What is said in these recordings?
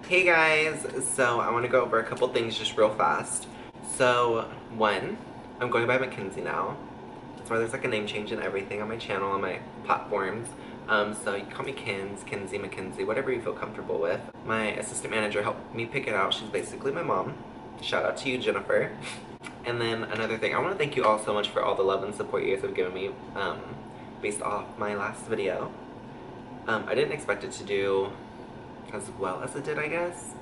Hey guys, so I want to go over a couple things just real fast. So, one, I'm going by Makenzy now. That's why there's like a name change and everything on my channel, on my platforms. So you can call me Kenzie, Makenzy, whatever you feel comfortable with. My assistant manager helped me pick it out. She's basically my mom. Shout out to you, Jennifer. And then another thing, I want to thank you all so much for all the love and support you guys have given me based off my last video. I didn't expect it to do as well as it did, I guess,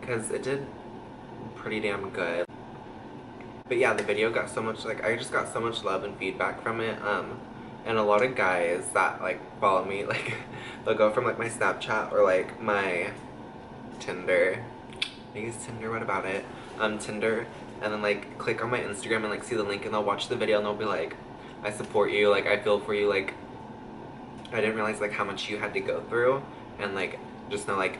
because it did pretty damn good. But yeah, the video got so much, like, I just got so much love and feedback from it, and a lot of guys that, like, follow me, like, they'll go from, like, my Snapchat or, like, my Tinder. I use Tinder, what about it? Tinder, and then, like, click on my Instagram and, like, see the link, and they'll watch the video, and they'll be like, I support you, like, I feel for you, like, I didn't realize, like, how much you had to go through, and, like, just know, like,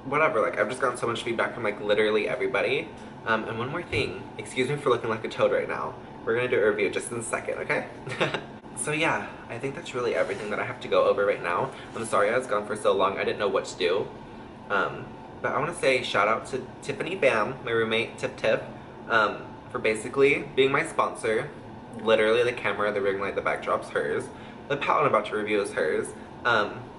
whatever, like, I've just gotten so much feedback from, like, literally everybody. And one more thing, excuse me for looking like a toad right now. We're gonna do a review just in a second, okay? So yeah, I think that's really everything that I have to go over right now. I'm sorry I was gone for so long, I didn't know what to do. But I wanna say shout out to Tiffany Bam, my roommate, Tiff, for basically being my sponsor. Literally the camera, the ring light, the backdrop's hers. The palette I'm about to review is hers.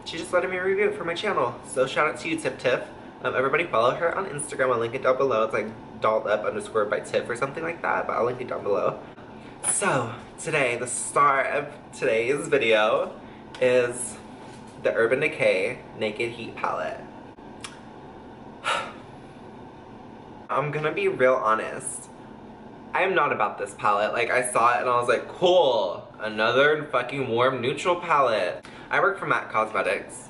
She just letting me review it for my channel. So shout out to you, Tiff. Everybody follow her on Instagram. I'll link it down below. It's like dolled_up_by Tiff or something like that, but I'll link it down below. So today, the star of today's video is the Urban Decay Naked Heat palette. I'm gonna be real honest. I am not about this palette. Like, I saw it and I was like, cool, another fucking warm neutral palette. I work for MAC Cosmetics.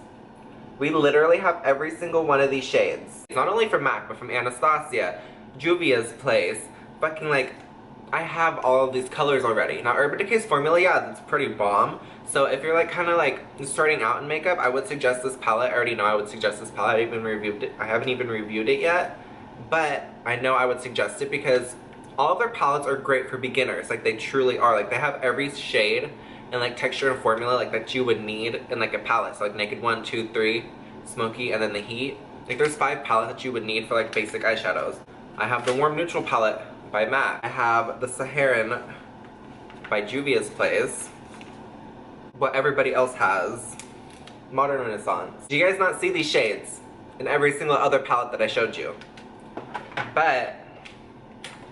We literally have every single one of these shades. Not only from MAC, but from Anastasia, Juvia's Place, fucking, like, I have all of these colors already. Now, Urban Decay's formula, yeah, that's pretty bomb. So if you're, like, kind of, like, starting out in makeup, I would suggest this palette. I already know I would suggest this palette. I haven't even reviewed it yet. But I know I would suggest it because all of their palettes are great for beginners. Like, they truly are. Like, they have every shade and, like, texture and formula, like, that you would need in, like, a palette. So, like, Naked 1, 2, 3, Smoky, and then the Heat. Like, there's 5 palettes that you would need for, like, basic eyeshadows. I have the Warm Neutral palette by MAC. I have the Saharan by Juvia's Place. What everybody else has. Modern Renaissance. Do you guys not see these shades in every single other palette that I showed you? But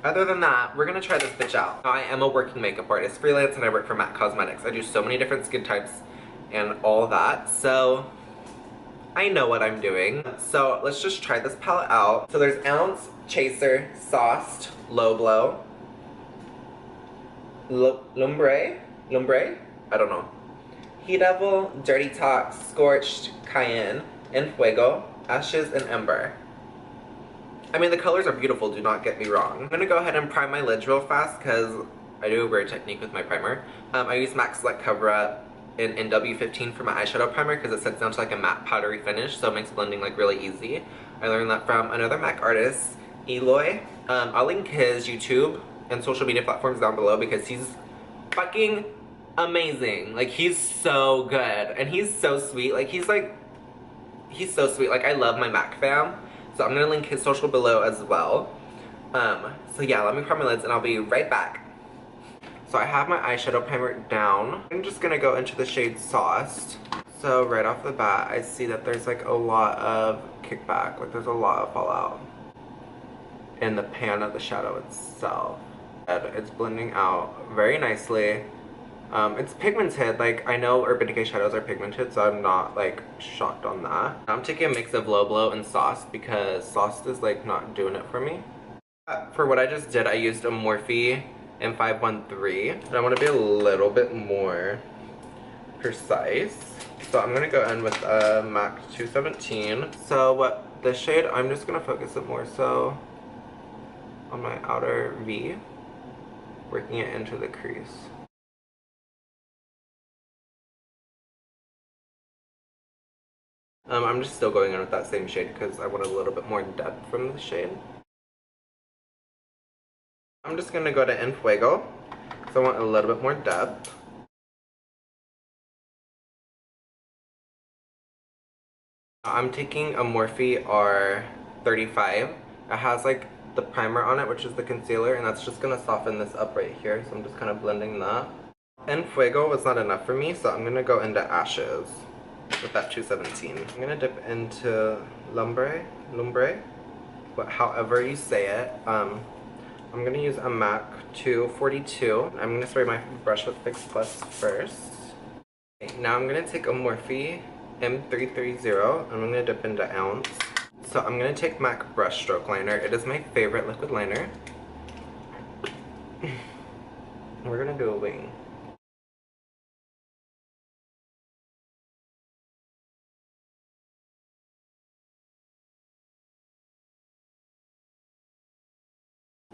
other than that, we're gonna try this bitch out. I am a working makeup artist, freelance, and I work for MAC Cosmetics. I do so many different skin types and all that, so I know what I'm doing. So let's just try this palette out. So there's Ounce, Chaser, Sauced, Low Blow, Lumbre? I don't know. Heat Devil, Dirty Talk, Scorched, Cayenne, and Fuego, Ashes, and Ember. I mean, the colors are beautiful, do not get me wrong. I'm gonna go ahead and prime my lids real fast because I do a weird technique with my primer. I use MAC Select Cover Up in NW15 for my eyeshadow primer because it sets down to like a matte powdery finish, so it makes blending like really easy. I learned that from another MAC artist, Eloy. I'll link his YouTube and social media platforms down below because he's fucking amazing. Like, he's so good and he's so sweet. Like, he's so sweet. Like, I love my MAC fam. So I'm gonna link his social below as well. So yeah, let me prime my lids and I'll be right back. So I have my eyeshadow primer down. I'm just gonna go into the shade Sauced. So right off the bat, I see that there's like a lot of kickback. Like, there's a lot of fallout in the pan of the shadow itself. And it's blending out very nicely. It's pigmented. Like, I know Urban Decay shadows are pigmented, so I'm not, like, shocked on that. I'm taking a mix of Low Blow and Sauced because Sauced is, like, not doing it for me. For what I just did, I used a Morphe M513, and I want to be a little bit more precise. So I'm going to go in with MAC 217. So the shade, I'm just going to focus it more so on my outer V, working it into the crease. I'm just still going in with that same shade because I want a little bit more depth from the shade. I'm just going to go to En Fuego, so I want a little bit more depth. I'm taking a Morphe $35. It has like the primer on it, which is the concealer, and that's just gonna soften this up right here. So I'm just kind of blending that. And Fuego was not enough for me, so I'm gonna go into Ashes with that 217. I'm gonna dip into Lumbre, but however you say it. I'm gonna use a MAC 242. I'm gonna spray my brush with Fix Plus first. Okay, now I'm gonna take a Morphe M330 and I'm gonna dip into Ounce. So I'm gonna take MAC Brush Stroke Liner. It is my favorite liquid liner. We're gonna do a wing.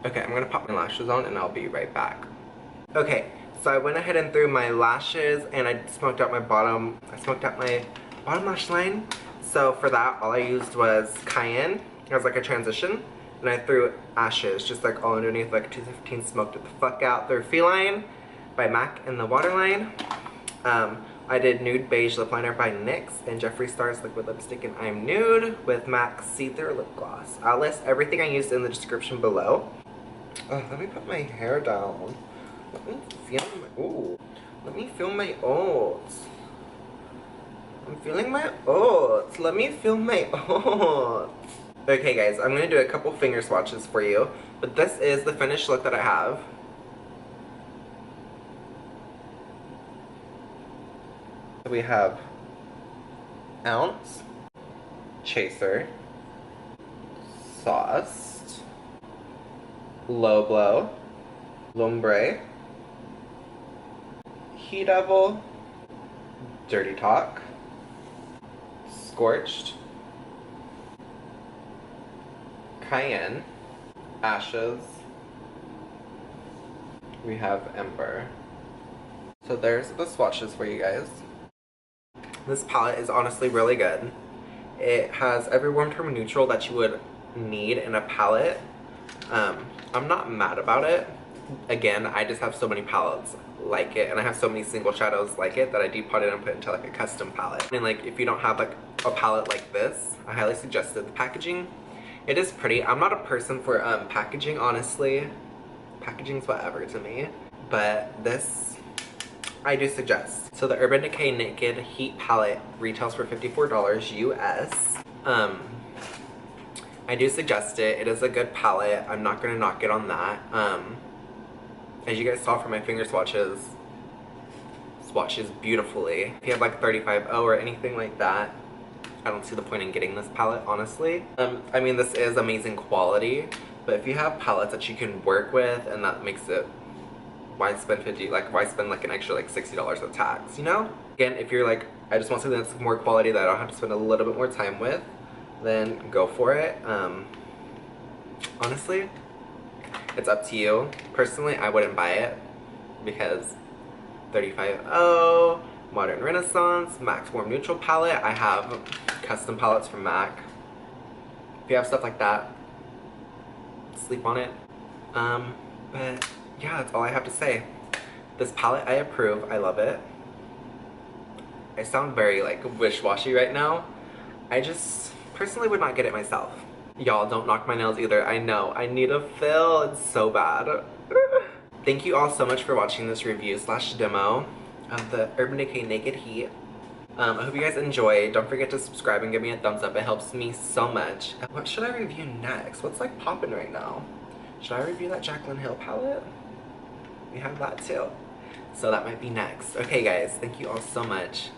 Okay, I'm gonna pop my lashes on and I'll be right back. Okay, so I went ahead and threw my lashes and I smoked out my bottom lash line. So for that, all I used was Cayenne as like a transition. And I threw Ashes, just like all underneath, like 215, smoked it the fuck out. Through Feline by MAC in the waterline. I did Nude Beige Lip Liner by NYX and Jeffree Star's Liquid Lipstick in I'm Nude with MAC See-Through Lip Gloss. I'll list everything I used in the description below. Oh, let me put my hair down. Let me feel my oats. I'm feeling my oats. Let me feel my oats. Okay guys, I'm gonna do a couple finger swatches for you, but this is the finished look that I have. We have Ounce, Chaser, Sauced, Low Blow, Lumbre, He Devil, Dirty Talk, Scorched, Cayenne, Ashes, we have Ember. So there's the swatches for you guys. This palette is honestly really good. It has every warm tone neutral that you would need in a palette. I'm not mad about it. Again, I just have so many palettes like it, and I have so many single shadows like it that I depot it and put into like a custom palette. And like if you don't have like a palette like this, I highly suggest it. The packaging, it is pretty. I'm not a person for packaging, honestly. Packaging's whatever to me, but this I do suggest. So the Urban Decay Naked Heat Palette retails for $54 US. I do suggest it. It is a good palette. I'm not gonna knock it on that. As you guys saw from my finger swatches beautifully. If you have like 35.0 or anything like that, I don't see the point in getting this palette, honestly. I mean, this is amazing quality, but if you have palettes that you can work with and that makes it, why spend why spend like an extra like $60 with tax, you know? Again, if you're like, I just want something that's more quality that I don't have to spend a little bit more time with, then go for it. Honestly, it's up to you. Personally, I wouldn't buy it because 35.0, Modern Renaissance, MAC's Warm Neutral palette. I have custom palettes from MAC. If you have stuff like that, sleep on it. But yeah, that's all I have to say. This palette I approve. I love it. I sound very like wish-washy right now. I just personally would not get it myself. Y'all, don't knock my nails either. I know. I need a fill. It's so bad. Thank you all so much for watching this review / demo of the Urban Decay Naked Heat. I hope you guys enjoyed. Don't forget to subscribe and give me a thumbs up. It helps me so much. What should I review next? What's like popping right now? Should I review that Jaclyn Hill palette? We have that too. So that might be next. Okay guys, thank you all so much.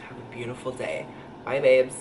Have a beautiful day. Bye babes.